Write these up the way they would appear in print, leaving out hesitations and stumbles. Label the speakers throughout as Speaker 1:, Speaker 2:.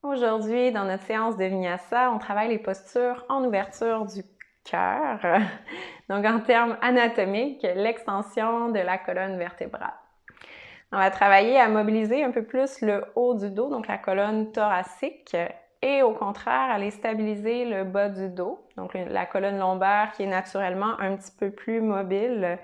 Speaker 1: Aujourd'hui, dans notre séance de Vinyasa, on travaille les postures en ouverture du cœur. Donc, en termes anatomiques, l'extension de la colonne vertébrale. On va travailler à mobiliser un peu plus le haut du dos, donc la colonne thoracique, et au contraire, aller stabiliser le bas du dos, donc la colonne lombaire qui est naturellement un petit peu plus mobile,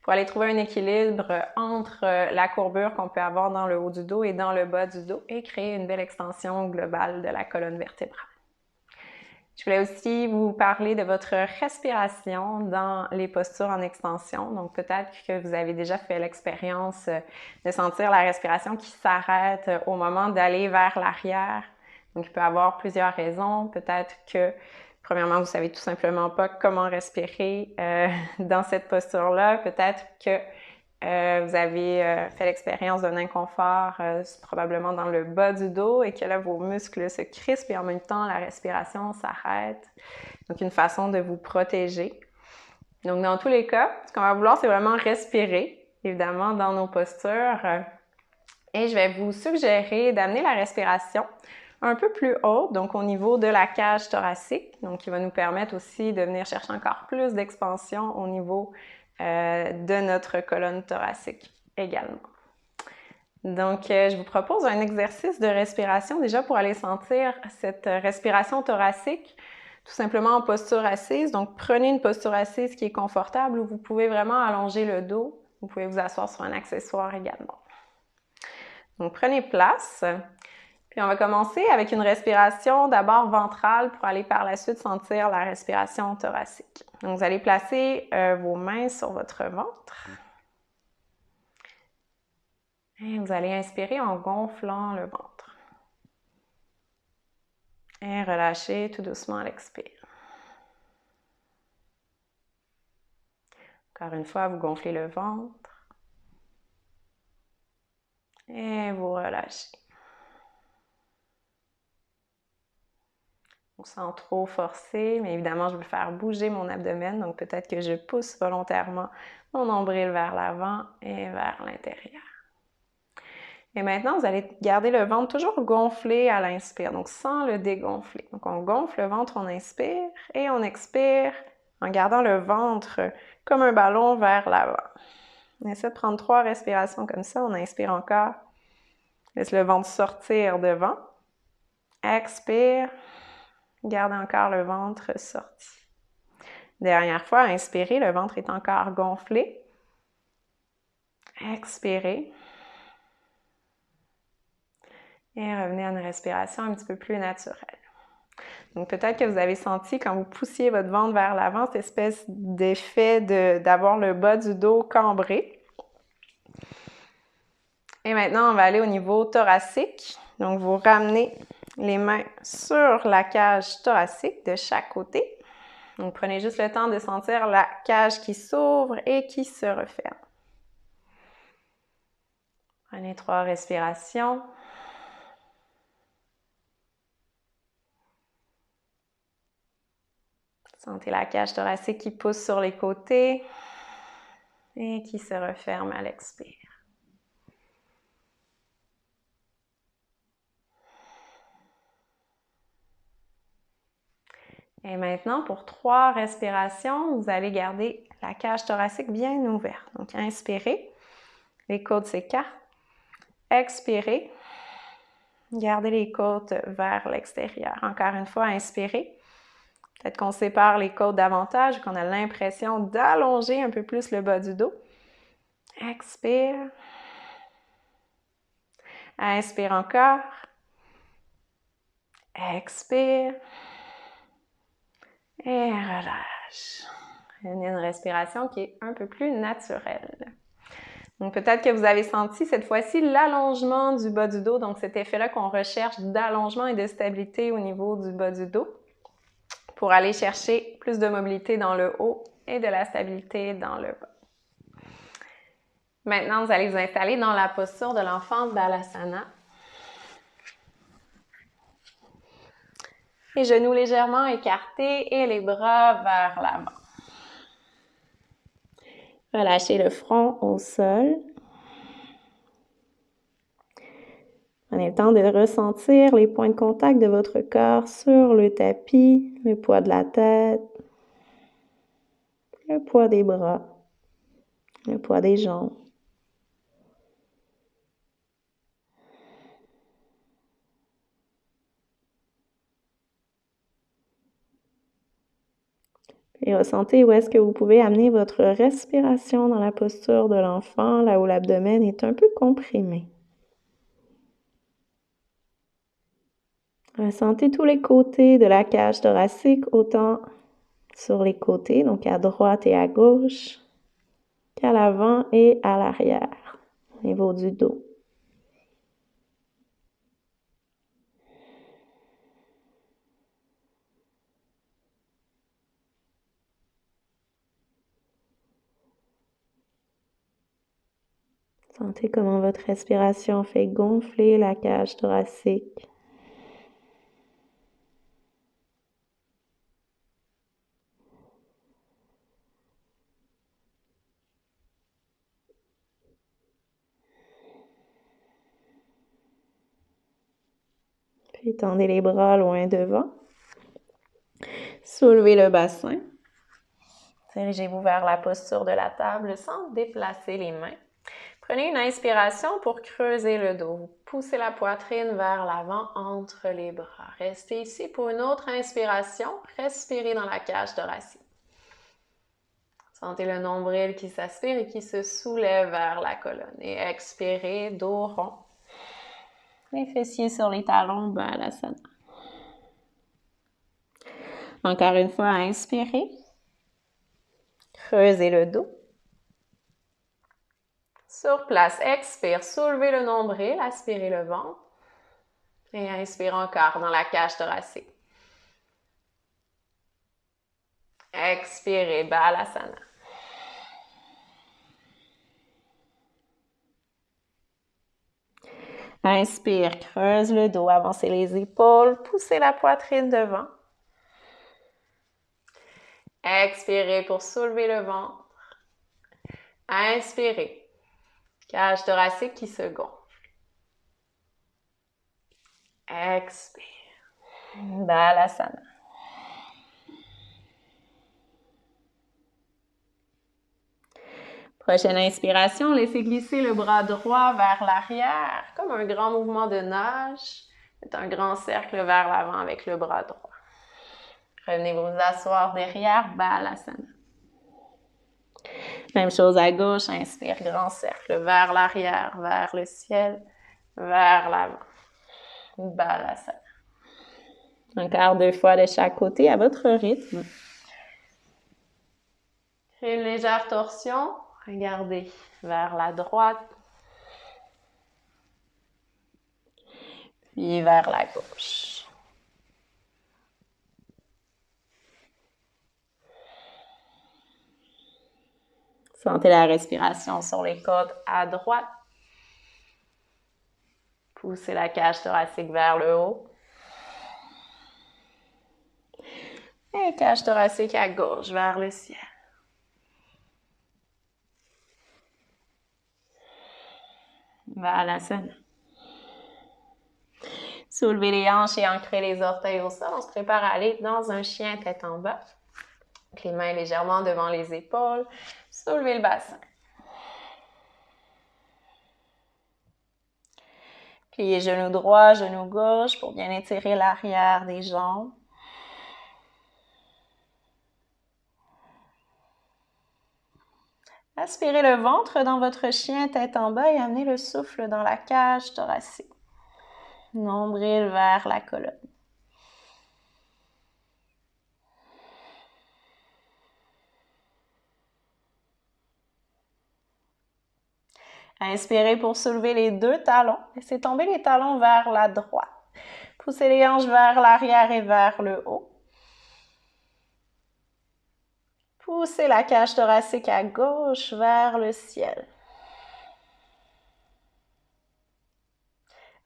Speaker 1: pour aller trouver un équilibre entre la courbure qu'on peut avoir dans le haut du dos et dans le bas du dos et créer une belle extension globale de la colonne vertébrale. Je voulais aussi vous parler de votre respiration dans les postures en extension. Donc, peut-être que vous avez déjà fait l'expérience de sentir la respiration qui s'arrête au moment d'aller vers l'arrière. Donc, il peut y avoir plusieurs raisons. Peut-être que, premièrement, vous ne savez tout simplement pas comment respirer dans cette posture-là. Peut-être que vous avez fait l'expérience d'un inconfort probablement dans le bas du dos et que là, vos muscles se crispent et en même temps, la respiration s'arrête. Donc, une façon de vous protéger. Donc, dans tous les cas, ce qu'on va vouloir, c'est vraiment respirer, évidemment, dans nos postures. Et je vais vous suggérer d'amener la respiration un peu plus haute, donc au niveau de la cage thoracique, donc qui va nous permettre aussi de venir chercher encore plus d'expansion au niveau de notre colonne thoracique également. Donc, je vous propose un exercice de respiration déjà pour aller sentir cette respiration thoracique, tout simplement en posture assise. Donc, prenez une posture assise qui est confortable où vous pouvez vraiment allonger le dos. Vous pouvez vous asseoir sur un accessoire également. Donc, prenez place. Puis, on va commencer avec une respiration d'abord ventrale pour aller par la suite sentir la respiration thoracique. Donc, vous allez placer vos mains sur votre ventre. Et vous allez inspirer en gonflant le ventre. Et relâchez tout doucement à l'expire. Encore une fois, vous gonflez le ventre. Et vous relâchez. Donc, sans trop forcer, mais évidemment, je veux faire bouger mon abdomen. Donc, peut-être que je pousse volontairement mon nombril vers l'avant et vers l'intérieur. Et maintenant, vous allez garder le ventre toujours gonflé à l'inspire, donc sans le dégonfler. Donc, on gonfle le ventre, on inspire et on expire en gardant le ventre comme un ballon vers l'avant. On essaie de prendre 3 respirations comme ça. On inspire encore. Laisse le ventre sortir devant. Expire. Gardez encore le ventre sorti. Dernière fois, inspirez, le ventre est encore gonflé. Expirez. Et revenez à une respiration un petit peu plus naturelle. Donc, peut-être que vous avez senti, quand vous poussiez votre ventre vers l'avant, cette espèce d'effet d'avoir le bas du dos cambré. Et maintenant, on va aller au niveau thoracique. Donc, vous ramenez les mains sur la cage thoracique de chaque côté. Donc, prenez juste le temps de sentir la cage qui s'ouvre et qui se referme. Prenez 3 respirations. Sentez la cage thoracique qui pousse sur les côtés et qui se referme à l'expire. Et maintenant, pour 3 respirations, vous allez garder la cage thoracique bien ouverte. Donc, inspirez, les côtes s'écartent. Expirez, gardez les côtes vers l'extérieur. Encore une fois, inspirez. Peut-être qu'on sépare les côtes davantage, qu'on a l'impression d'allonger un peu plus le bas du dos. Expire. Inspire encore. Expire. Et relâche. Une respiration qui est un peu plus naturelle. Donc, peut-être que vous avez senti cette fois-ci l'allongement du bas du dos, donc cet effet-là qu'on recherche d'allongement et de stabilité au niveau du bas du dos pour aller chercher plus de mobilité dans le haut et de la stabilité dans le bas. Maintenant, vous allez vous installer dans la posture de l'enfant Balasana. Les genoux légèrement écartés et les bras vers l'avant. Relâchez le front au sol. Prenez le temps de ressentir les points de contact de votre corps sur le tapis, le poids de la tête, le poids des bras, le poids des jambes. Et ressentez où est-ce que vous pouvez amener votre respiration dans la posture de l'enfant, là où l'abdomen est un peu comprimé. Ressentez tous les côtés de la cage thoracique, autant sur les côtés, donc à droite et à gauche, qu'à l'avant et à l'arrière, au niveau du dos. Sentez comment votre respiration fait gonfler la cage thoracique. Puis tendez les bras loin devant. Soulevez le bassin. Dirigez-vous vers la posture de la table sans déplacer les mains. Prenez une inspiration pour creuser le dos. Vous poussez la poitrine vers l'avant entre les bras. Restez ici pour une autre inspiration. Respirez dans la cage thoracique. Sentez le nombril qui s'aspire et qui se soulève vers la colonne. Et expirez, dos rond. Les fessiers sur les talons, Balasana. Encore une fois, inspirez. Creusez le dos. Sur place, expire, soulevez le nombril, aspirez le ventre. Et inspire encore dans la cage thoracique. Expirez, Balasana. Inspire, creuse le dos, avancez les épaules, poussez la poitrine devant. Expirez pour soulever le ventre. Inspirez. Cage thoracique qui se gonfle. Expire. Balasana. Prochaine inspiration, laissez glisser le bras droit vers l'arrière, comme un grand mouvement de nage. Faites un grand cercle vers l'avant avec le bras droit. Revenez vous asseoir derrière, Balasana. Même chose à gauche, inspire, grand cercle vers l'arrière, vers le ciel, vers l'avant. Balasana. Encore 2 fois de chaque côté à votre rythme. Une légère torsion. Regardez vers la droite. Puis vers la gauche. Sentez la respiration sur les côtes à droite. Poussez la cage thoracique vers le haut. Et cage thoracique à gauche, vers le ciel. Balasana. Soulevez les hanches et ancrez les orteils au sol. On se prépare à aller dans un chien tête en bas. Donc les mains légèrement devant les épaules. Soulevez le bassin. Pliez genou droit, genou gauche pour bien étirer l'arrière des jambes. Aspirez le ventre dans votre chien tête en bas et amenez le souffle dans la cage thoracique. Nombril vers la colonne. Inspirez pour soulever les 2 talons. Laissez tomber les talons vers la droite. Poussez les hanches vers l'arrière et vers le haut. Poussez la cage thoracique à gauche vers le ciel.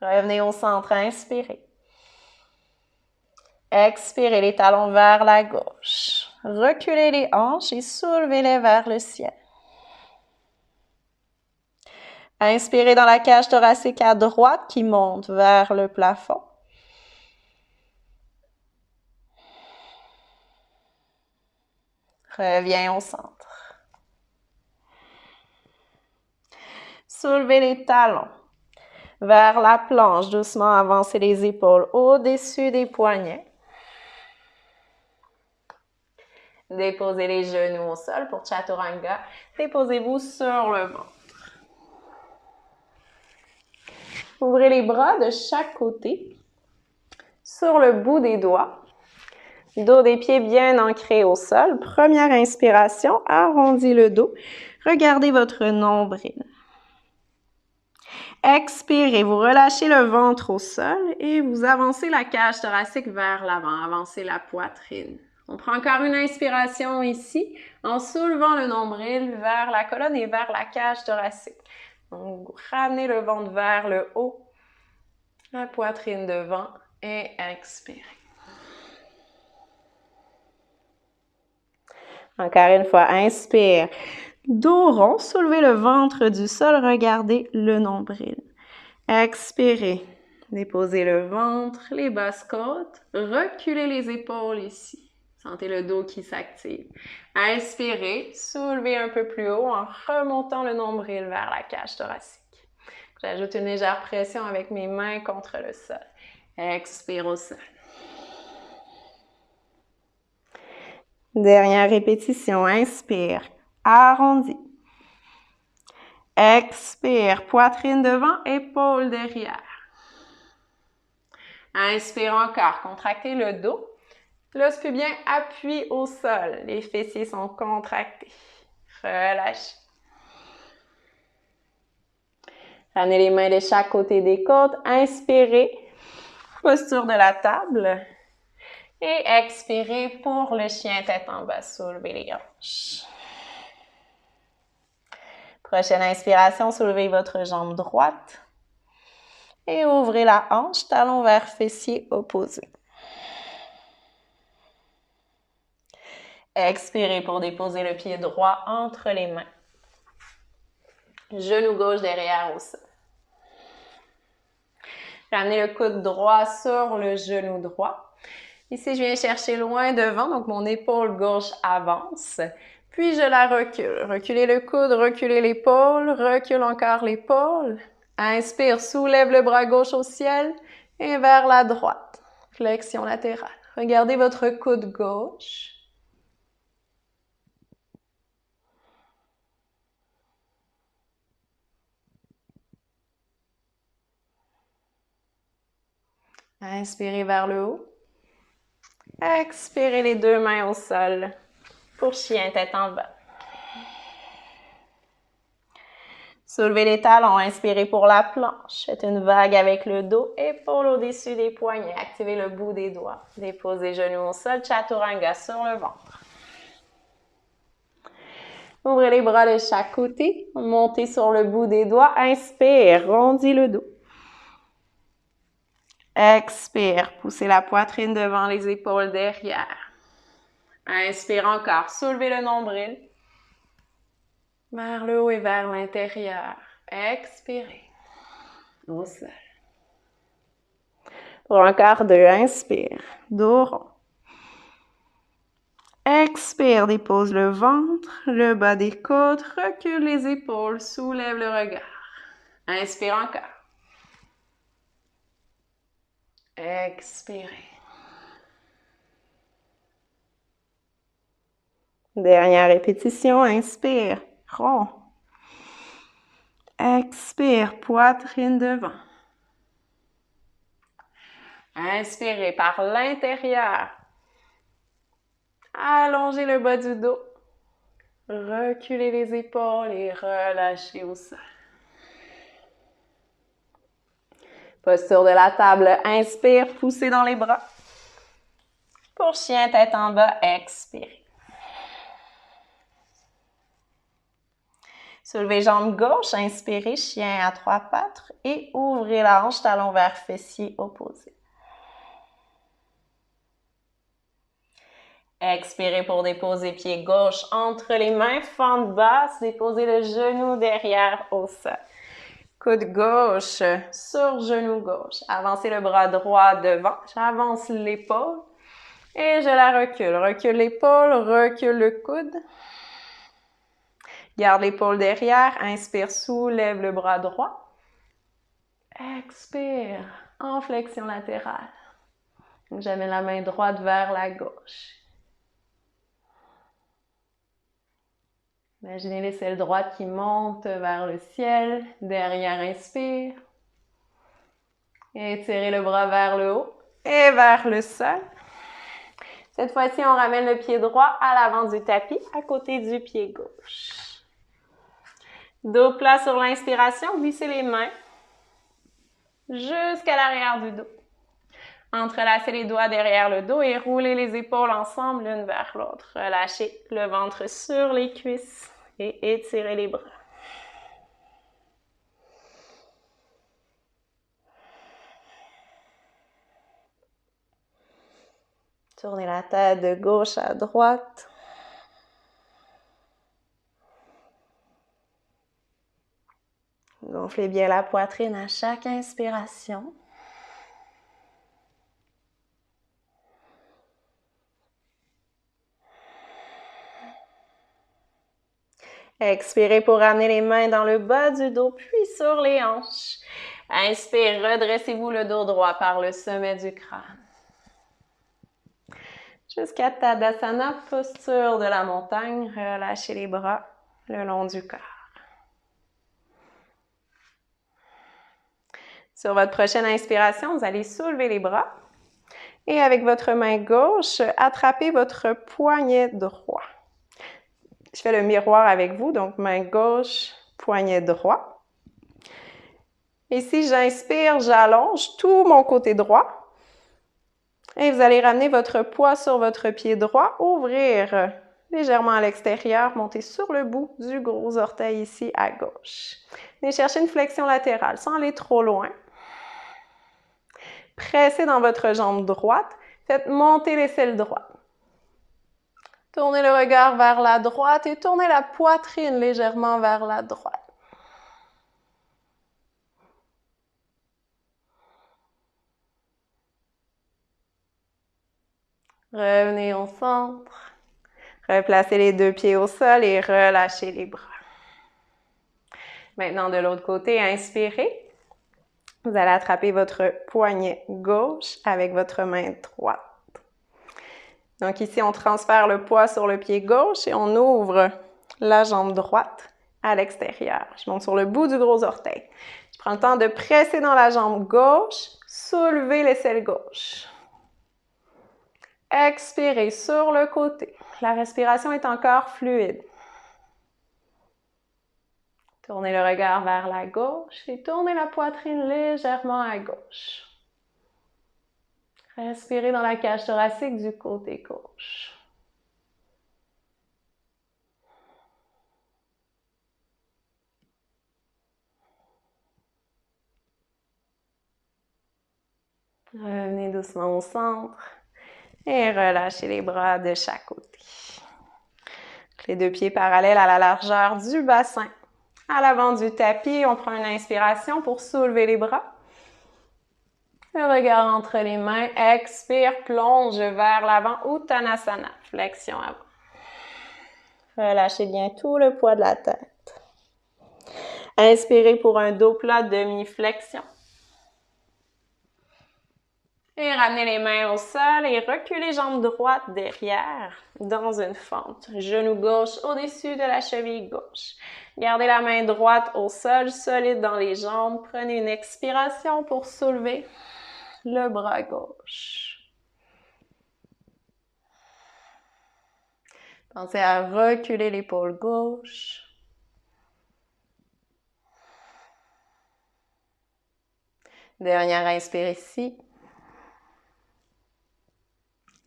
Speaker 1: Revenez au centre, inspirez. Expirez les talons vers la gauche. Reculez les hanches et soulevez-les vers le ciel.
Speaker 2: Inspirez dans la cage thoracique à droite qui monte vers le plafond. Reviens au centre. Soulevez les talons vers la planche. Doucement, avancez les épaules au-dessus des poignets. Déposez les genoux au sol pour Chaturanga. Déposez-vous sur le ventre. Ouvrez les bras de chaque côté sur le bout des doigts. Dos des pieds bien ancrés au sol. Première inspiration, arrondis le dos. Regardez votre nombril. Expirez, vous relâchez le ventre au sol et vous avancez la cage thoracique vers l'avant. Avancez la poitrine. On prend encore une inspiration ici en soulevant le nombril vers la colonne et vers la cage thoracique. Donc, ramenez le ventre vers le haut, la poitrine devant et expirez. Encore une fois, inspire. Dos rond, soulevez le ventre du sol, regardez le nombril. Expirez. Déposez le ventre, les basses côtes, reculez les épaules ici. Sentez le dos qui s'active. Inspirez, soulevez un peu plus haut en remontant le nombril vers la cage thoracique. J'ajoute une légère pression avec mes mains contre le sol. Expire au sol. Dernière répétition, inspire, arrondi. Expire, poitrine devant, épaule derrière. Inspire encore, contractez le dos. L'os pubien appuie au sol. Les fessiers sont contractés. Relâchez. Ramenez les mains de chaque côté des côtes. Inspirez, posture de la table. Et expirez pour le chien tête en bas. Soulevez les hanches. Prochaine inspiration, soulevez votre jambe droite. Et ouvrez la hanche, talon vers fessier opposé. Expirez pour déposer le pied droit entre les mains. Genou gauche derrière au sol. Ramenez le coude droit sur le genou droit. Ici, je viens chercher loin devant, donc mon épaule gauche avance. Puis, je la recule. Reculez le coude, reculez l'épaule, recule encore l'épaule. Inspire, soulève le bras gauche au ciel et vers la droite. Flexion latérale. Regardez votre coude gauche. Inspirez vers le haut. Expirez les deux mains au sol pour chien tête en bas. Soulevez les talons, inspirez pour la planche. Faites une vague avec le dos, épaules au-dessus des poignets. Activez le bout des doigts. Déposez genoux au sol, Chaturanga sur le ventre. Ouvrez les bras de chaque côté. Montez sur le bout des doigts. Inspire, rondis le dos. Expire, poussez la poitrine devant les épaules derrière. Inspire encore, soulevez le nombril. Vers le haut et vers l'intérieur. Expirez. Au sol. Pour encore deux, inspire. Dos rond. Expire, dépose le ventre, le bas des côtes, recule les épaules, soulève le regard. Inspire encore. Expirez. Dernière répétition, inspire, rond. Expire, poitrine devant. Inspirez par l'intérieur. Allongez le bas du dos. Reculez les épaules et relâchez au sol. Posture de la table, inspire, poussez dans les bras. Pour chien tête en bas, expirez. Soulevez jambe gauche, inspirez, chien à trois pattes et ouvrez la hanche, talon vers fessier opposé. Expirez pour déposer pied gauche entre les mains, fente basse, déposez le genou derrière au sol.
Speaker 1: Coude gauche sur genou gauche. Avancez le bras droit devant. J'avance l'épaule et je la recule. Recule l'épaule, recule le coude. Garde l'épaule derrière. Inspire, soulève le bras droit. Expire, en flexion latérale. J'amène la main droite vers la gauche. Imaginez l'aisselle droite qui monte vers le ciel. Derrière, inspire. Étirez le bras vers le haut et vers le sol. Cette fois-ci, on ramène le pied droit à l'avant du tapis, à côté du pied gauche. Dos plat sur l'inspiration, glissez les mains jusqu'à l'arrière du dos. Entrelacez les doigts derrière le dos et roulez les épaules ensemble l'une vers l'autre. Relâchez le ventre sur les cuisses et étirez les bras. Tournez la tête de gauche à droite. Gonflez bien la poitrine à chaque inspiration. Expirez pour ramener les mains dans le bas du dos, puis sur les hanches. Inspire, redressez-vous le dos droit par le sommet du crâne. Jusqu'à Tadasana, posture de la montagne. Relâchez les bras le long du corps. Sur votre prochaine inspiration, vous allez soulever les bras. Et avec votre main gauche, attrapez votre poignet droit. Je fais le miroir avec vous, donc main gauche, poignet droit. Et si j'inspire, j'allonge tout mon côté droit. Et vous allez ramener votre poids sur votre pied droit, ouvrir légèrement à l'extérieur, monter sur le bout du gros orteil ici à gauche. Venez chercher une flexion latérale sans aller trop loin. Pressez dans votre jambe droite, faites monter l'aisselle droite. Tournez le regard vers la droite et tournez la poitrine légèrement vers la droite. Revenez au centre. Replacez les deux pieds au sol et relâchez les bras. Maintenant, de l'autre côté, inspirez. Vous allez attraper votre poignet gauche avec votre main droite. Donc ici, on transfère le poids sur le pied gauche et on ouvre la jambe droite à l'extérieur. Je monte sur le bout du gros orteil. Je prends le temps de presser dans la jambe gauche, soulever l'aisselle gauche. Expirez sur le côté. La respiration est encore fluide. Tournez le regard vers la gauche et tournez la poitrine légèrement à gauche. Respirez dans la cage thoracique du côté gauche. Revenez doucement au centre et relâchez les bras de chaque côté. Les deux pieds parallèles à la largeur du bassin. À l'avant du tapis, on prend une inspiration pour soulever les bras. Le regard entre les mains, expire, plonge vers l'avant, Uttanasana, flexion avant. Relâchez bien tout le poids de la tête. Inspirez pour un dos plat, demi-flexion. Et ramenez les mains au sol et reculez jambe droite derrière dans une fente. Genou gauche au-dessus de la cheville gauche. Gardez la main droite au sol, solide dans les jambes. Prenez une expiration pour soulever le bras gauche. Pensez à reculer l'épaule gauche. Dernière inspire ici.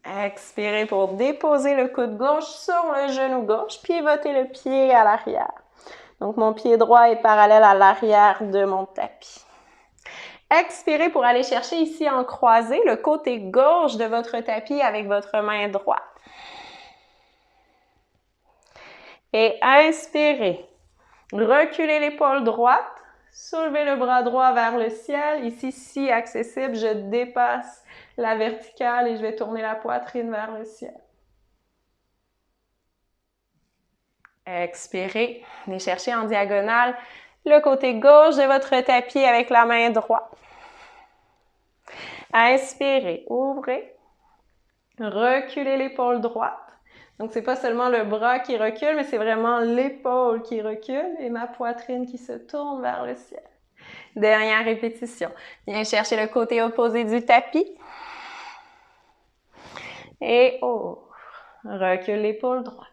Speaker 1: Expirez pour déposer le coude gauche sur le genou gauche, pivotez le pied à l'arrière. Donc, mon pied droit est parallèle à l'arrière de mon tapis. Expirez pour aller chercher ici en croisé le côté gauche de votre tapis avec votre main droite. Et inspirez. Reculez l'épaule droite, Soulevez le bras droit vers le ciel. Ici, si accessible, je dépasse la verticale et je vais tourner la poitrine vers le ciel. Expirez. Venez chercher en diagonale le côté gauche de votre tapis avec la main droite. Inspirez, ouvrez. Reculez l'épaule droite. Donc, c'est pas seulement le bras qui recule, mais c'est vraiment l'épaule qui recule et ma poitrine qui se tourne vers le ciel. Dernière répétition. Viens chercher le côté opposé du tapis. Et ouvre. Recule l'épaule droite.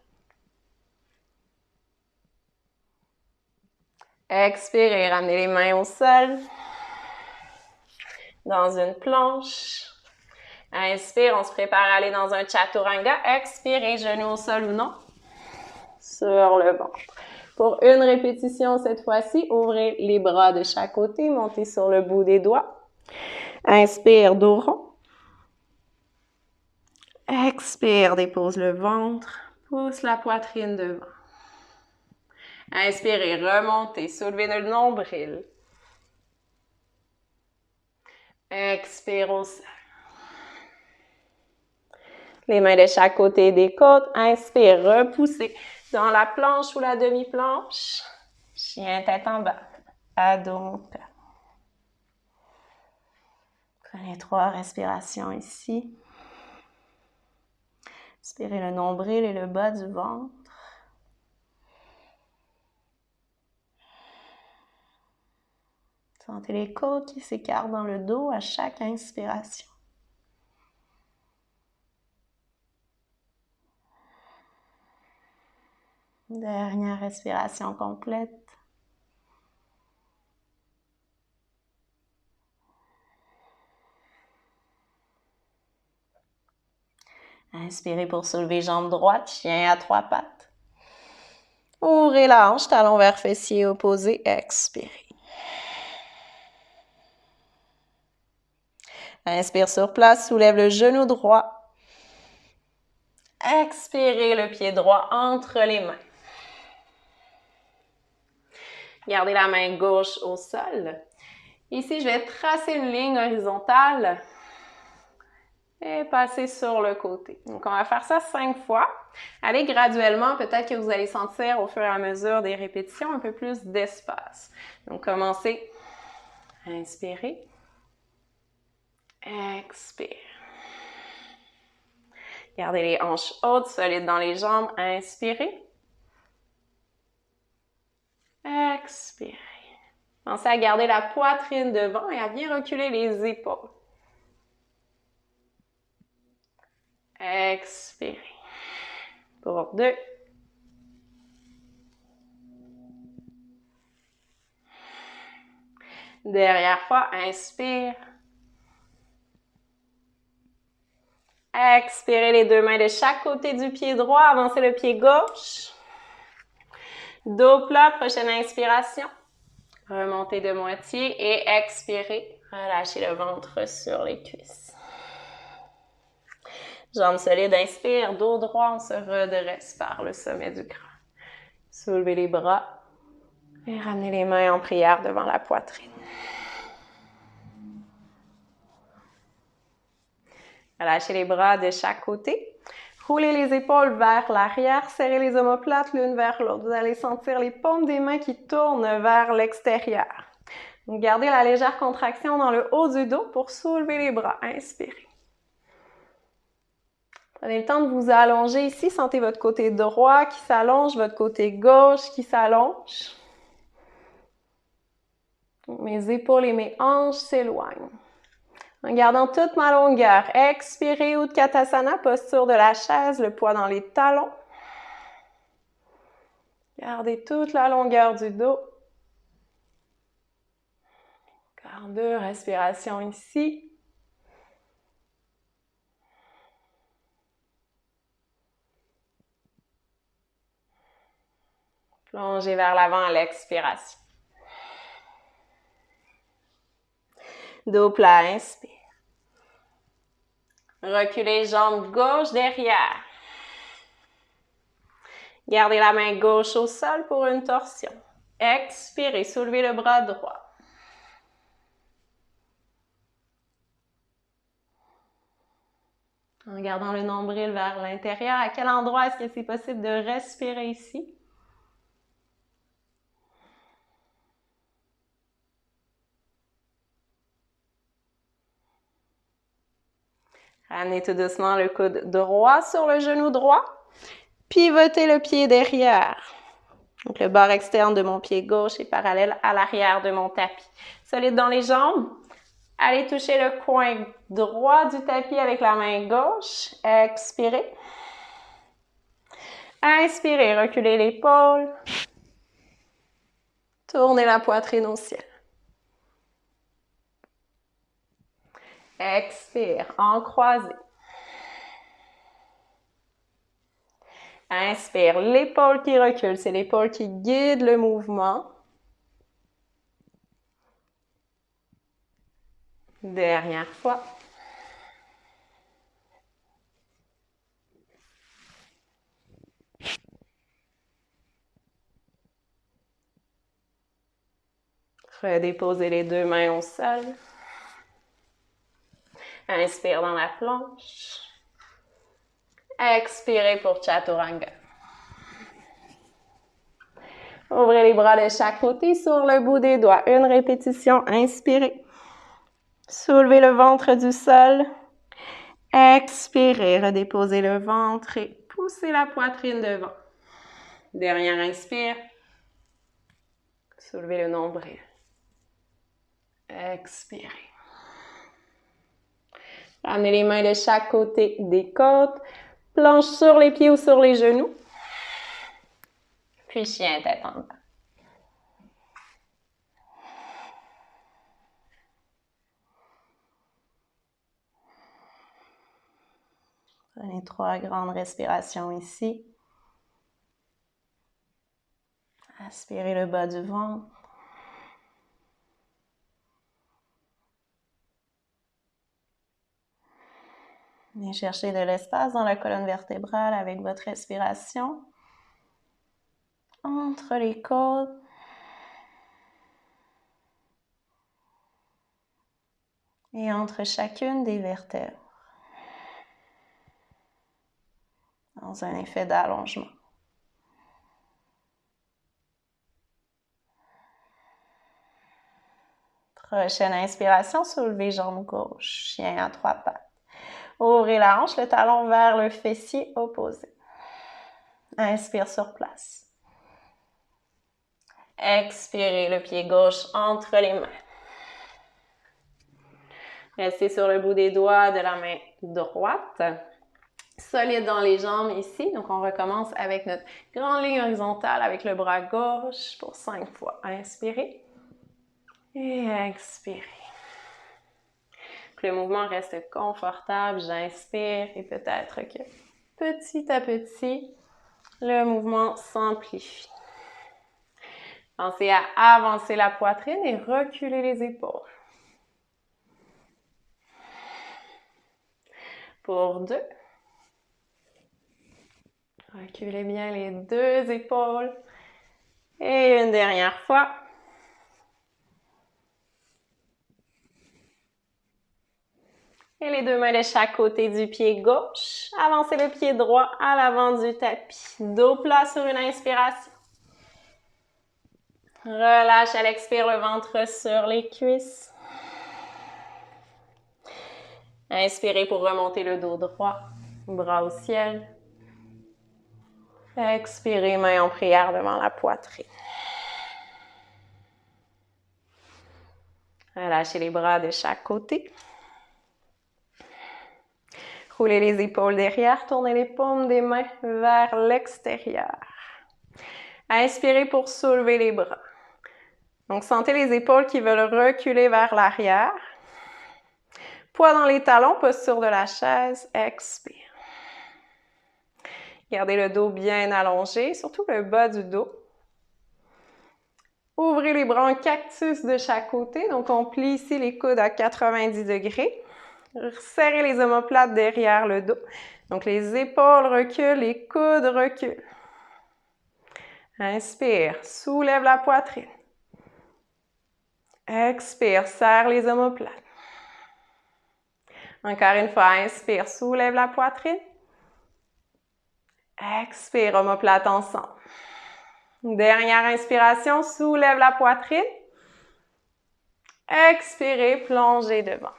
Speaker 1: Expirez, ramenez les mains au sol. Dans une planche. Inspire, on se prépare à aller dans un chaturanga. Expirez, genoux au sol ou non. Sur le ventre. Pour une répétition cette fois-ci, ouvrez les bras de chaque côté, montez sur le bout des doigts. Inspire, dos rond. Expire, dépose le ventre, pousse la poitrine devant. Inspirez, remontez, soulevez le nombril. Expire au sol. Les mains de chaque côté des côtes. Inspire, repoussez dans la planche ou la demi-planche. Chien tête en bas. Ado monteur. Prenez 3 respirations ici. Inspirez le nombril et le bas du ventre. Sentez les côtes qui s'écartent dans le dos à chaque inspiration. Dernière respiration complète. Inspirez pour soulever jambe droite, chien à 3 pattes. Ouvrez la hanche, talon vers fessier opposé, expirez. Inspire sur place, soulève le genou droit. Expirez le pied droit entre les mains. Gardez la main gauche au sol. Ici, je vais tracer une ligne horizontale et passer sur le côté. Donc, on va faire ça 5 fois. Allez graduellement, peut-être que vous allez sentir au fur et à mesure des répétitions un peu plus d'espace. Donc, commencez. Inspirez. Expire. Gardez les hanches hautes, solides dans les jambes. Inspirez. Expirez. Pensez à garder la poitrine devant et à bien reculer les épaules. Expirez. Pour 2. Dernière fois, inspire. Expirez les 2 mains de chaque côté du pied droit. Avancez le pied gauche. Dos plat, prochaine inspiration. Remontez de moitié et expirez. Relâchez le ventre sur les cuisses. Jambes solides, inspire. Dos droit, on se redresse par le sommet du crâne. Soulevez les bras et ramenez les mains en prière devant la poitrine. Relâchez les bras de chaque côté. Roulez les épaules vers l'arrière, serrez les omoplates l'une vers l'autre. Vous allez sentir les paumes des mains qui tournent vers l'extérieur. Donc, gardez la légère contraction dans le haut du dos pour soulever les bras. Inspirez. Prenez le temps de vous allonger ici. Sentez votre côté droit qui s'allonge, votre côté gauche qui s'allonge. Mes épaules et mes hanches s'éloignent. En gardant toute ma longueur, expirez Utkatasana, posture de la chaise, le poids dans les talons. Gardez toute la longueur du dos. Encore 2 respirations ici. Plongez vers l'avant à l'expiration. Dos plat, inspire. Reculez jambe gauche derrière. Gardez la main gauche au sol pour une torsion. Expirez, soulevez le bras droit. En gardant le nombril vers l'intérieur, à quel endroit est-ce que c'est possible de respirer ici? Ramenez tout doucement le coude droit sur le genou droit. Pivotez le pied derrière. Donc, le bord externe de mon pied gauche est parallèle à l'arrière de mon tapis. Solide dans les jambes. Allez toucher le coin droit du tapis avec la main gauche. Expirez. Inspirez, reculez l'épaule. Tournez la poitrine au ciel. Expire, en croisé. Inspire, l'épaule qui recule, c'est l'épaule qui guide le mouvement. Dernière fois. Redéposez les deux mains au sol. Inspire dans la planche. Expirez pour Chaturanga. Ouvrez les bras de chaque côté sur le bout des doigts. Une répétition. Inspirez. Soulevez le ventre du sol. Expirez. Redéposez le ventre et poussez la poitrine devant. Dernière inspire. Soulevez le nombril. Expirez. Ramenez les mains de chaque côté des côtes. Planche sur les pieds ou sur les genoux. Puis chien tête en bas. Prenez 3 grandes respirations ici. Aspirez le bas du ventre. Venez chercher de l'espace dans la colonne vertébrale avec votre respiration. Entre les côtes. Et entre chacune des vertèbres. Dans un effet d'allongement. Prochaine inspiration, soulevez jambe gauche, chien à 3 pattes. Ouvrez la hanche, le talon vers le fessier opposé. Inspire sur place. Expirez, le pied gauche entre les mains. Restez sur le bout des doigts de la main droite. Solide dans les jambes ici. Donc, on recommence avec notre grande ligne horizontale avec le bras gauche pour 5 fois. Inspirez. Et expirez. Que le mouvement reste confortable. J'inspire et peut-être que petit à petit, le mouvement s'amplifie. Pensez à avancer la poitrine et reculer les épaules. Pour 2. Reculez bien les 2 épaules. Et une dernière fois. Et les 2 mains de chaque côté du pied gauche. Avancez le pied droit à l'avant du tapis. Dos plat sur une inspiration. Relâche à l'expire le ventre sur les cuisses. Inspirez pour remonter le dos droit. Bras au ciel. Expirez, main en prière devant la poitrine. Relâchez les bras de chaque côté. Roulez les épaules derrière, tournez les paumes des mains vers l'extérieur. Inspirez pour soulever les bras. Donc, sentez les épaules qui veulent reculer vers l'arrière. Poids dans les talons, posture de la chaise. Expire. Gardez le dos bien allongé, surtout le bas du dos. Ouvrez les bras en cactus de chaque côté. Donc, on plie ici les coudes à 90 degrés. Serrez les omoplates derrière le dos. Donc, les épaules reculent, les coudes reculent. Inspire, soulève la poitrine. Expire, serre les omoplates. Encore une fois, inspire, soulève la poitrine. Expire, omoplate ensemble. Dernière inspiration, soulève la poitrine. Expirez, plongez devant.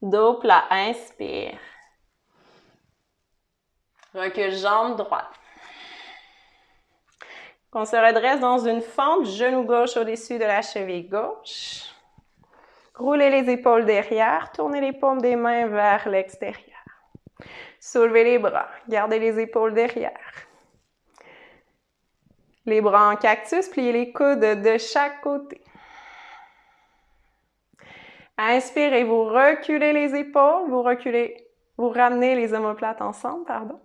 Speaker 1: Dos plat, inspire. Recule, jambe droite. On se redresse dans une fente, genou gauche au-dessus de la cheville gauche. Roulez les épaules derrière, tournez les paumes des mains vers l'extérieur. Soulevez les bras, gardez les épaules derrière. Les bras en cactus, pliez les coudes de chaque côté. Inspirez, vous reculez les épaules, vous ramenez les omoplates ensemble, pardon.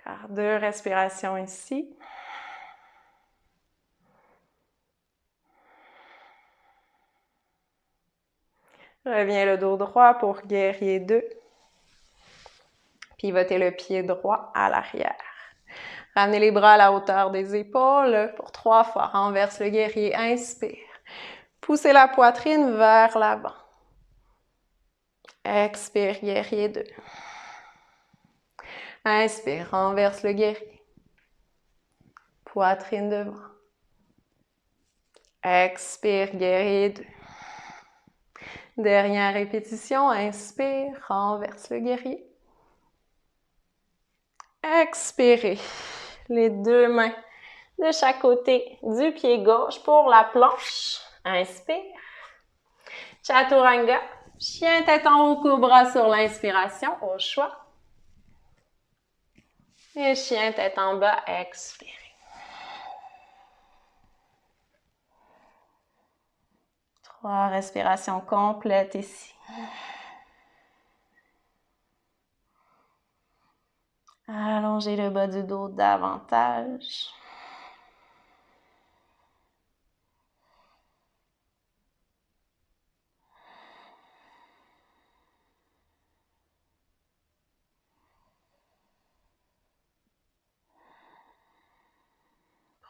Speaker 1: Encore 2 respirations ici. Reviens le dos droit pour guerrier 2. Pivotez le pied droit à l'arrière. Ramenez les bras à la hauteur des épaules pour 3 fois. Renverse le guerrier, inspire. Poussez la poitrine vers l'avant. Expire, guerrier 2. Inspire, renverse le guerrier. Poitrine devant. Expire, guerrier 2. Dernière répétition, inspire, renverse le guerrier. Expirez. Les 2 mains de chaque côté du pied gauche pour la planche. Inspire. Chaturanga. Chien tête en haut, cobra sur l'inspiration, au choix. Et chien tête en bas, expirez. Trois respirations complètes ici. Allongez le bas du dos davantage.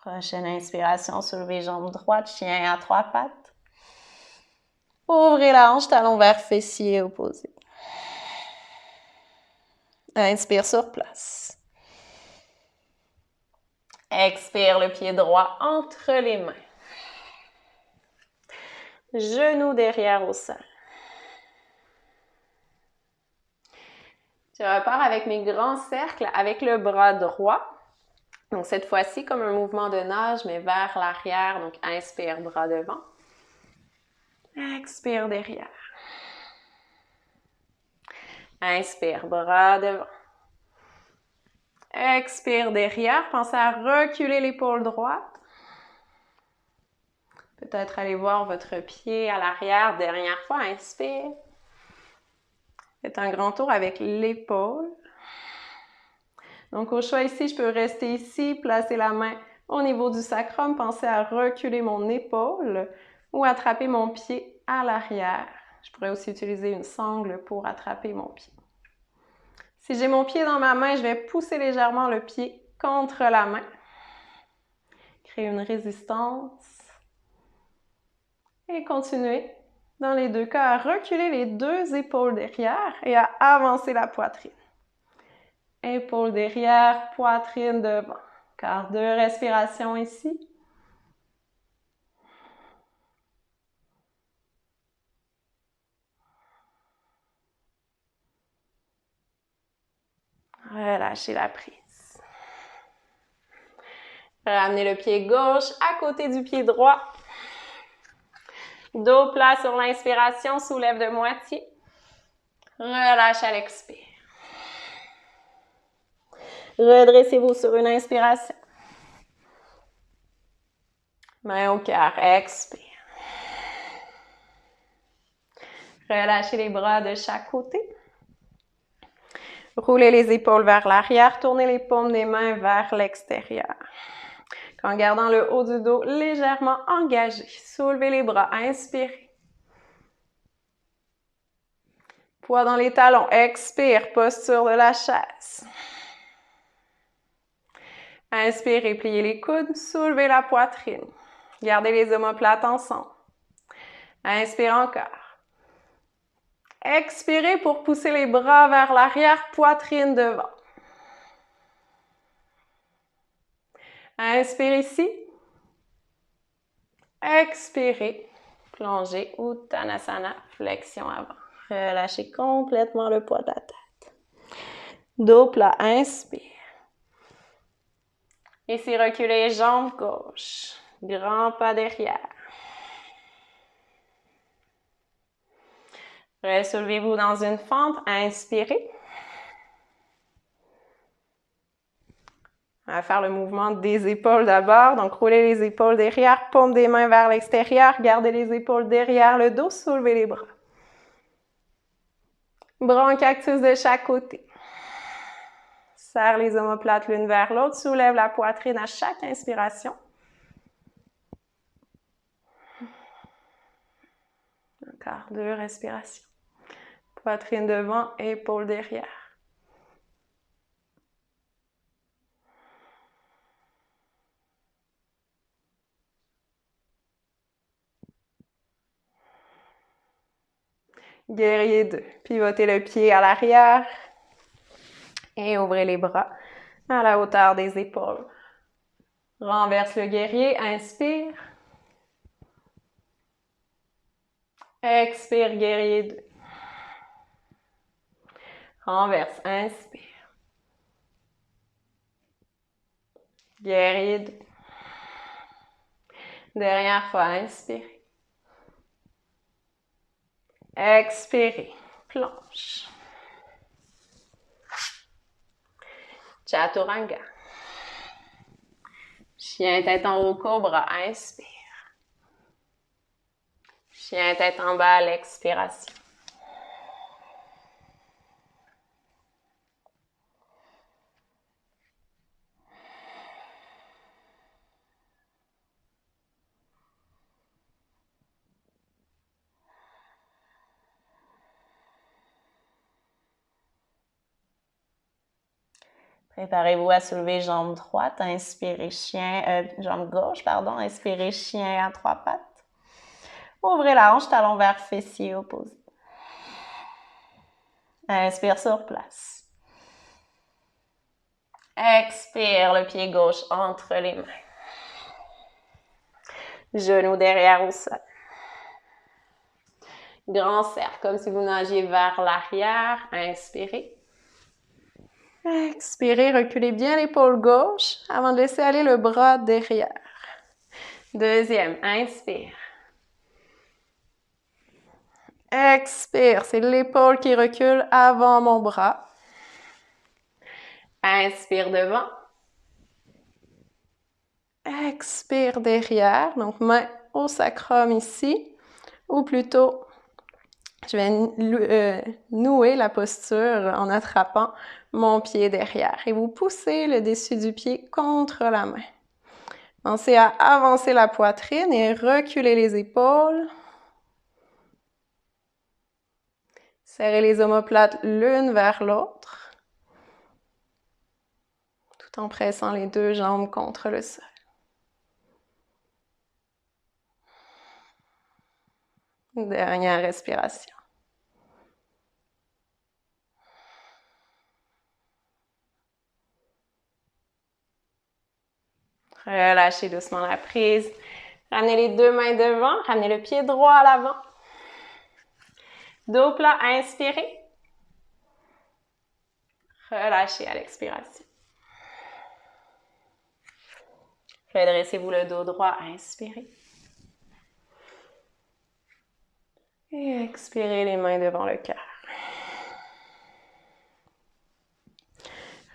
Speaker 1: Prochaine inspiration, soulevez jambes droites, chien à 3 pattes. Ouvrez la hanche, talon vers fessier opposé. Inspire sur place. Expire le pied droit entre les mains. Genoux derrière au sol. Je repars avec mes grands cercles avec le bras droit. Donc cette fois-ci comme un mouvement de nage mais vers l'arrière. Donc inspire, bras devant. Expire derrière. Inspire, bras devant. Expire derrière. Pensez à reculer l'épaule droite. Peut-être aller voir votre pied à l'arrière. Dernière fois, inspire. Faites un grand tour avec l'épaule. Donc au choix ici, je peux rester ici, placer la main au niveau du sacrum. Pensez à reculer mon épaule ou attraper mon pied à l'arrière. Je pourrais aussi utiliser une sangle pour attraper mon pied. Si j'ai mon pied dans ma main, je vais pousser légèrement le pied contre la main. Créer une résistance. Et continuer, dans les 2 cas, à reculer les 2 épaules derrière et à avancer la poitrine. Épaules derrière, poitrine devant. Encore 2 respirations ici. Relâchez la prise. Ramenez le pied gauche à côté du pied droit. Dos plat sur l'inspiration, soulève de moitié. Relâche à l'expire. Redressez-vous sur une inspiration. Main au cœur, expire. Relâchez les bras de chaque côté. Roulez les épaules vers l'arrière, tournez les paumes des mains vers l'extérieur. En gardant le haut du dos légèrement engagé. Soulevez les bras, inspirez. Poids dans les talons. Expire, posture de la chaise. Inspirez, pliez les coudes, soulevez la poitrine. Gardez les omoplates ensemble. Inspire encore. Expirez pour pousser les bras vers l'arrière, poitrine devant. Inspire ici. Expirez. Plongez Uttanasana, flexion avant. Relâchez complètement le poids de la tête. Dos plat, inspire. Ici, reculez jambe gauche. Grand pas derrière. Soulevez-vous dans une fente. Inspirez. On va faire le mouvement des épaules d'abord. Donc, roulez les épaules derrière, paume des mains vers l'extérieur. Gardez les épaules derrière le dos. Soulevez les bras. Bras en cactus de chaque côté. Serre les omoplates l'une vers l'autre. Soulève la poitrine à chaque inspiration. Encore 2 respirations. Poitrine devant, épaules derrière. Guerrier 2. Pivotez le pied à l'arrière et ouvrez les bras à la hauteur des épaules. Renverse le guerrier, inspire. Expire, guerrier 2. Renverse, inspire. Guerrier 2. Dernière fois, inspirez. Expirez, planche. Chaturanga. Chien tête en haut, cobra, inspire. Chien tête en bas à l'expiration. Préparez-vous à soulever jambe droite, inspirez jambe gauche, inspirez chien à 3 pattes. Ouvrez la hanche, talon vers fessier opposé. Inspire sur place. Expire, le pied gauche entre les mains. Genou derrière au sol. Grand cercle, comme si vous nagiez vers l'arrière. Inspirez. Expirez, reculez bien l'épaule gauche avant de laisser aller le bras derrière. Deuxième, inspire. Expire, c'est l'épaule qui recule avant mon bras. Inspire devant. Expire derrière, donc main au sacrum ici, ou plutôt, je vais nouer la posture en attrapant mon pied derrière. Et vous poussez le dessus du pied contre la main. Pensez à avancer la poitrine et reculer les épaules. Serrez les omoplates l'une vers l'autre, tout en pressant les 2 jambes contre le sol. Dernière respiration. Relâchez doucement la prise. Ramenez les 2 mains devant, ramenez le pied droit à l'avant. Dos plat, inspirez. Relâchez à l'expiration. Redressez-vous le dos droit, inspirez. Et expirez les mains devant le cœur.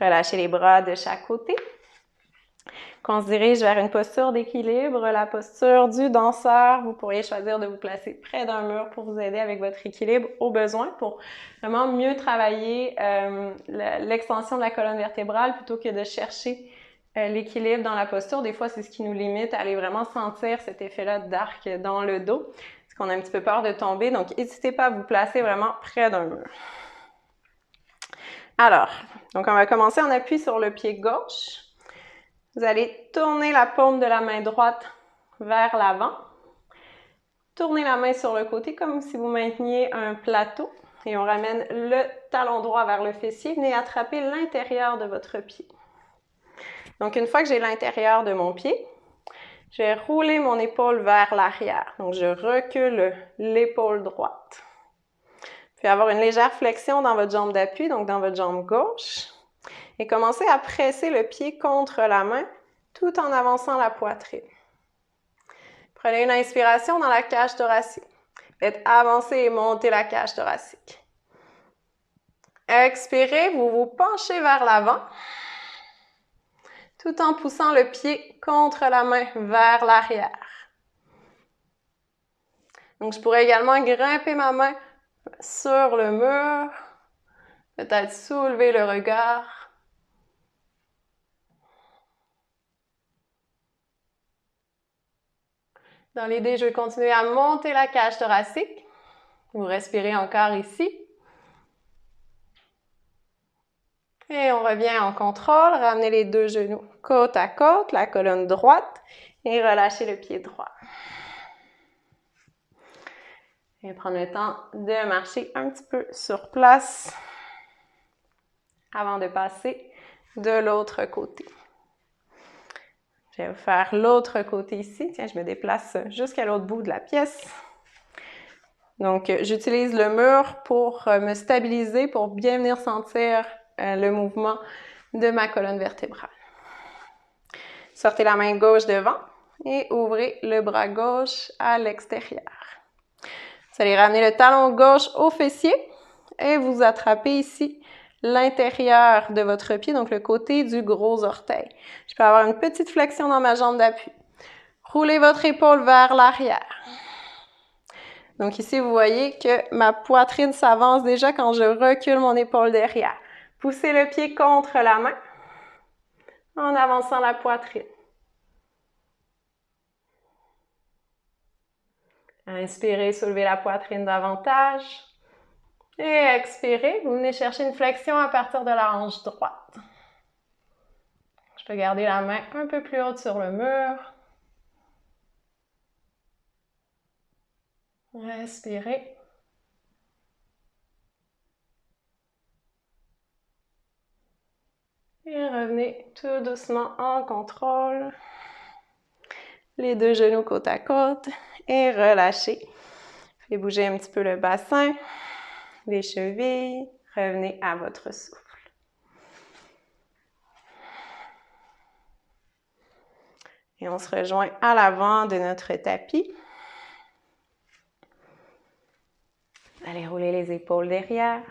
Speaker 1: Relâchez les bras de chaque côté. Qu'on se dirige vers une posture d'équilibre, la posture du danseur. Vous pourriez choisir de vous placer près d'un mur pour vous aider avec votre équilibre au besoin, pour vraiment mieux travailler l'extension de la colonne vertébrale plutôt que de chercher l'équilibre dans la posture. Des fois, c'est ce qui nous limite à aller vraiment sentir cet effet-là d'arc dans le dos. parce qu'on a un petit peu peur de tomber. Donc, n'hésitez pas à vous placer vraiment près d'un mur. Alors, donc on va commencer en appui sur le pied gauche. Vous allez tourner la paume de la main droite vers l'avant. Tournez la main sur le côté comme si vous mainteniez un plateau. Et on ramène le talon droit vers le fessier. Venez attraper l'intérieur de votre pied. Donc, une fois que j'ai l'intérieur de mon pied, je vais rouler mon épaule vers l'arrière. Donc, je recule l'épaule droite. Puis avoir une légère flexion dans votre jambe d'appui, donc dans votre jambe gauche. Et commencez à presser le pied contre la main tout en avançant la poitrine. Prenez une inspiration dans la cage thoracique. Faites avancer et monter la cage thoracique. Expirez, vous vous penchez vers l'avant tout en poussant le pied contre la main vers l'arrière. Donc, je pourrais également grimper ma main sur le mur, peut-être soulever le regard. Dans l'idée, je vais continuer à monter la cage thoracique. Vous respirez encore ici. Et on revient en contrôle. Ramenez les deux genoux côte à côte, la colonne droite, et relâchez le pied droit. Et prendre le temps de marcher un petit peu sur place avant de passer de l'autre côté. Je vais faire l'autre côté ici. Tiens, je me déplace jusqu'à l'autre bout de la pièce. Donc, j'utilise le mur pour me stabiliser, pour bien venir sentir le mouvement de ma colonne vertébrale. Sortez la main gauche devant et ouvrez le bras gauche à l'extérieur. Vous allez ramener le talon gauche au fessier et vous attrapez ici l'intérieur de votre pied, donc le côté du gros orteil. Je peux avoir une petite flexion dans ma jambe d'appui. Roulez votre épaule vers l'arrière. Donc ici, vous voyez que ma poitrine s'avance déjà quand je recule mon épaule derrière. Poussez le pied contre la main en avançant la poitrine. Inspirez, soulevez la poitrine davantage. Et expirez, vous venez chercher une flexion à partir de la hanche droite. Je peux garder la main un peu plus haute sur le mur. Respirez. Et revenez tout doucement en contrôle. Les deux genoux côte à côte. Et relâchez. Faites bouger un petit peu le bassin, les chevilles. Revenez à votre souffle. Et on se rejoint à l'avant de notre tapis. Vous allez rouler les épaules derrière.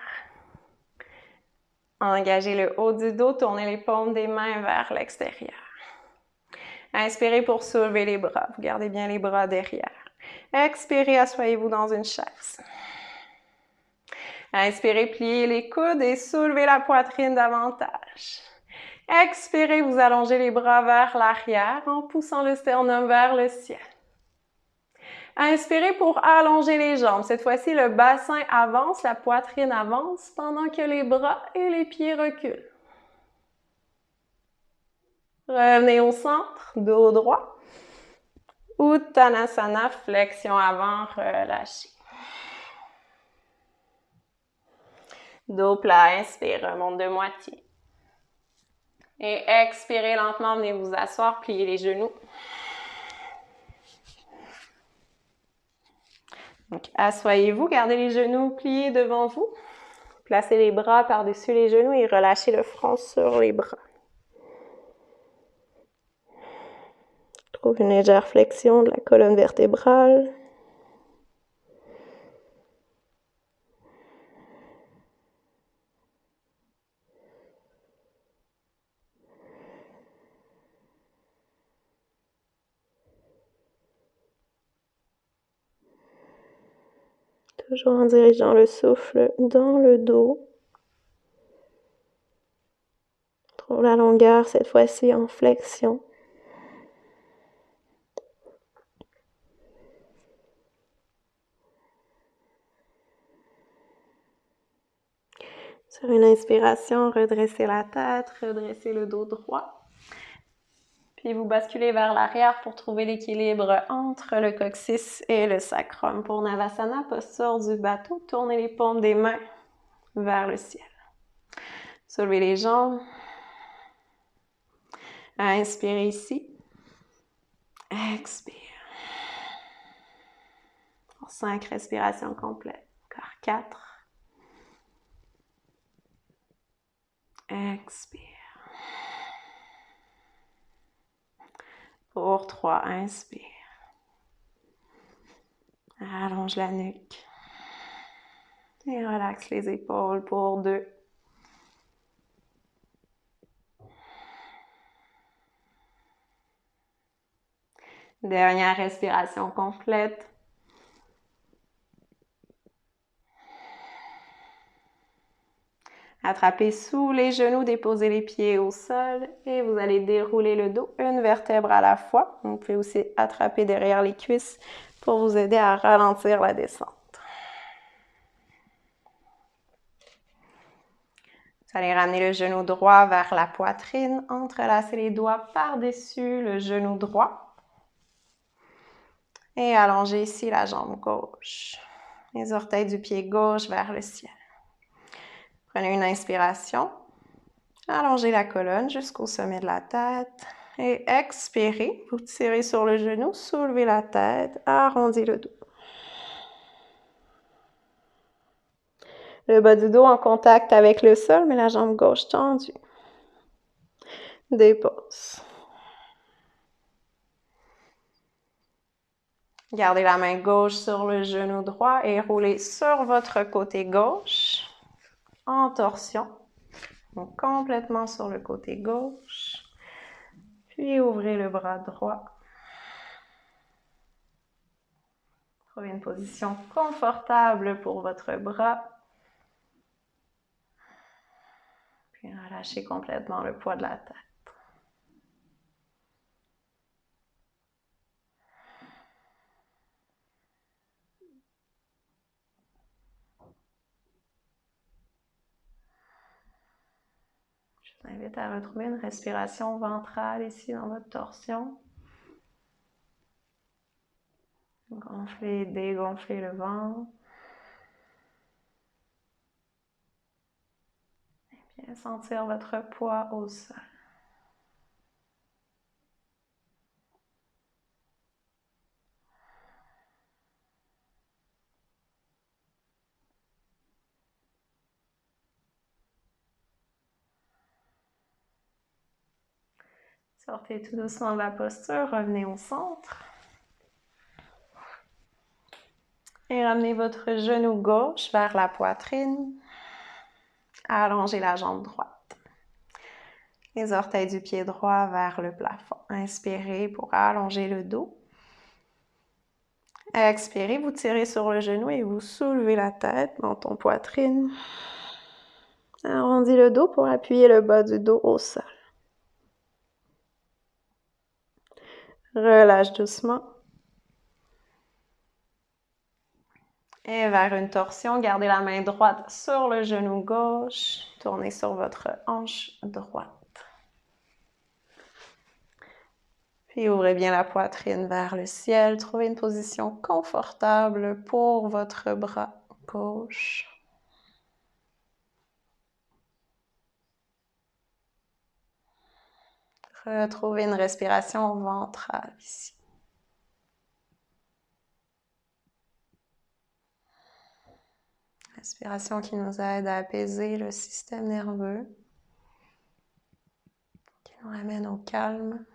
Speaker 1: Engagez le haut du dos, tournez les paumes des mains vers l'extérieur. Inspirez pour soulever les bras. Vous gardez bien les bras derrière. Expirez, asseyez-vous dans une chaise. Inspirez, pliez les coudes et soulevez la poitrine davantage. Expirez, vous allongez les bras vers l'arrière en poussant le sternum vers le ciel. Inspirez pour allonger les jambes. Cette fois-ci, le bassin avance, la poitrine avance pendant que les bras et les pieds reculent. Revenez au centre, dos droit. Uttanasana, flexion avant, relâchez. Dos plat, inspire, remonte de moitié. Et expirez lentement, venez vous asseoir, pliez les genoux. Donc, asseyez-vous, gardez les genoux pliés devant vous. Placez les bras par-dessus les genoux et relâchez le front sur les bras. Trouve une légère flexion de la colonne vertébrale. Toujours en dirigeant le souffle dans le dos. Trouve la longueur cette fois-ci en flexion.
Speaker 2: Sur une inspiration, redressez la tête, redressez le dos droit. Puis vous basculez vers l'arrière pour trouver l'équilibre entre le coccyx et le sacrum. Pour Navasana, posture du bateau, tournez les paumes des mains vers le ciel. Soulevez les jambes. Inspirez ici. Expire. Pour 5 respirations complètes. Encore 4. Expire. Pour 3, inspire. Allonge la nuque. Et relaxe les épaules pour 2. Dernière respiration complète. Attrapez sous les genoux, déposez les pieds au sol et vous allez dérouler le dos, une vertèbre à la fois. Vous pouvez aussi attraper derrière les cuisses pour vous aider à ralentir la descente. Vous allez ramener le genou droit vers la poitrine, entrelacer les doigts par-dessus le genou droit et allongez ici la jambe gauche. Les orteils du pied gauche vers le ciel. Prenez une inspiration. Allongez la colonne jusqu'au sommet de la tête. Et expirez. Vous tirez sur le genou, soulevez la tête, arrondissez le dos. Le bas du dos en contact avec le sol, mais la jambe gauche tendue. Dépose. Gardez la main gauche sur le genou droit et roulez sur votre côté gauche en torsion. Donc complètement sur le côté gauche. Puis ouvrez le bras droit. Trouvez une position confortable pour votre bras. Puis relâchez complètement le poids de la tête. Je vous invite à retrouver une respiration ventrale ici dans votre torsion. Gonflez, dégonflez le ventre. Et bien sentir votre poids au sol. Sortez tout doucement de la posture, revenez au centre. Et ramenez votre genou gauche vers la poitrine. Allongez la jambe droite. Les orteils du pied droit vers le plafond. Inspirez pour allonger le dos. Expirez, vous tirez sur le genou et vous soulevez la tête, menton poitrine. Arrondis le dos pour appuyer le bas du dos au sol. Relâche doucement. Et vers une torsion, gardez la main droite sur le genou gauche. Tournez sur votre hanche droite. Puis ouvrez bien la poitrine vers le ciel. Trouvez une position confortable pour votre bras gauche. Retrouvez une respiration ventrale ici. Respiration qui nous aide à apaiser le système nerveux, qui nous ramène au calme.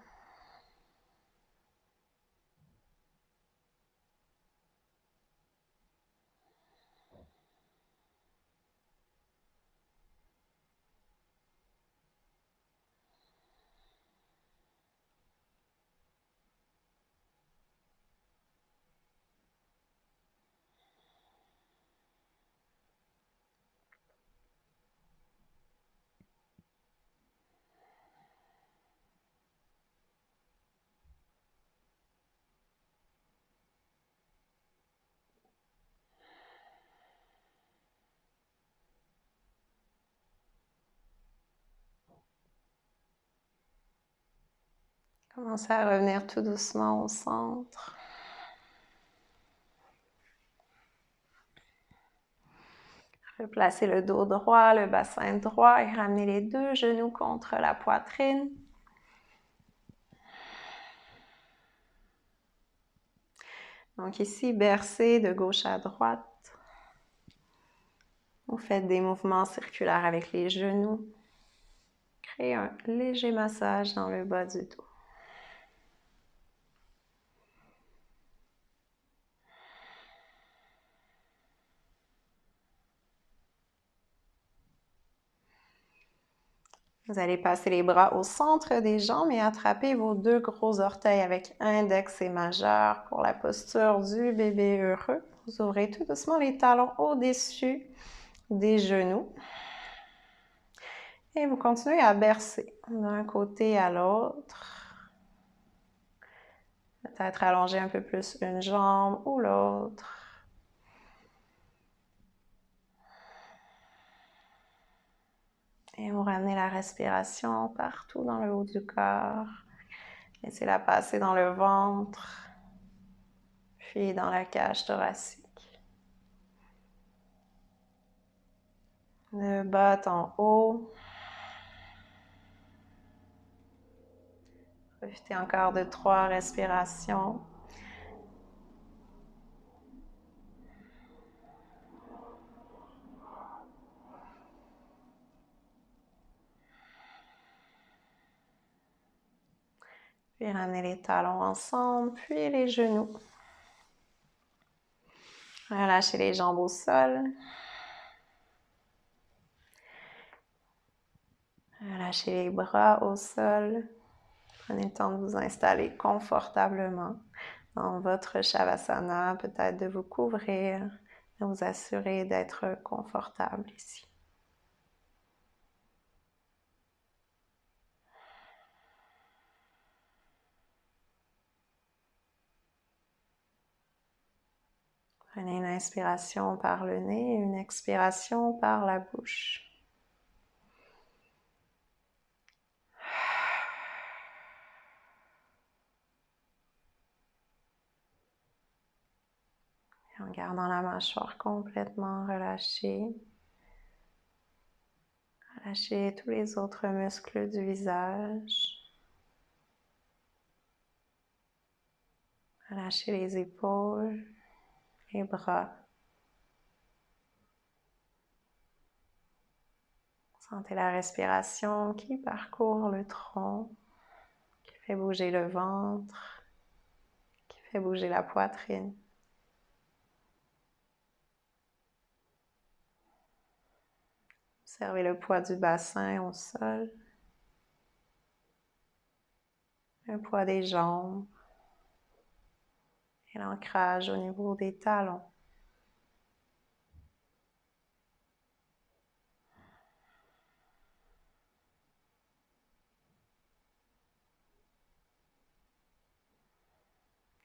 Speaker 1: Commencez à revenir tout doucement au centre. Replacez le dos droit, le bassin droit et ramenez les deux genoux contre la poitrine. Donc ici, bercez de gauche à droite. Vous faites des mouvements circulaires avec les genoux. Créez un léger massage dans le bas du dos. Vous allez passer les bras au centre des jambes et attraper vos deux gros orteils avec index et majeur pour la posture du bébé heureux. Vous ouvrez tout doucement les talons au-dessus des genoux. Et vous continuez à bercer d'un côté à l'autre. Peut-être allonger un peu plus une jambe ou l'autre. Et vous ramenez la respiration partout dans le haut du corps. Laissez-la passer dans le ventre, puis dans la cage thoracique. Le bas en haut. Profitez encore de 3 respirations. Puis ramenez les talons ensemble, puis les genoux. Relâchez les jambes au sol. Relâchez les bras au sol. Prenez le temps de vous installer confortablement dans votre Shavasana, peut-être de vous couvrir, de vous assurer d'être confortable ici. Prenez une inspiration par le nez et une expiration par la bouche. Et en gardant la mâchoire complètement relâchée, relâchez tous les autres muscles du visage. Relâchez les épaules, les bras. Sentez la respiration qui parcourt le tronc, qui fait bouger le ventre, qui fait bouger la poitrine. Observez le poids du bassin au sol, le poids des jambes et l'ancrage au niveau des talons.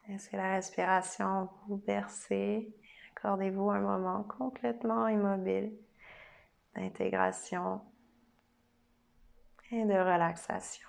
Speaker 1: Laissez la respiration vous bercer. Accordez-vous un moment complètement immobile d'intégration et de relaxation.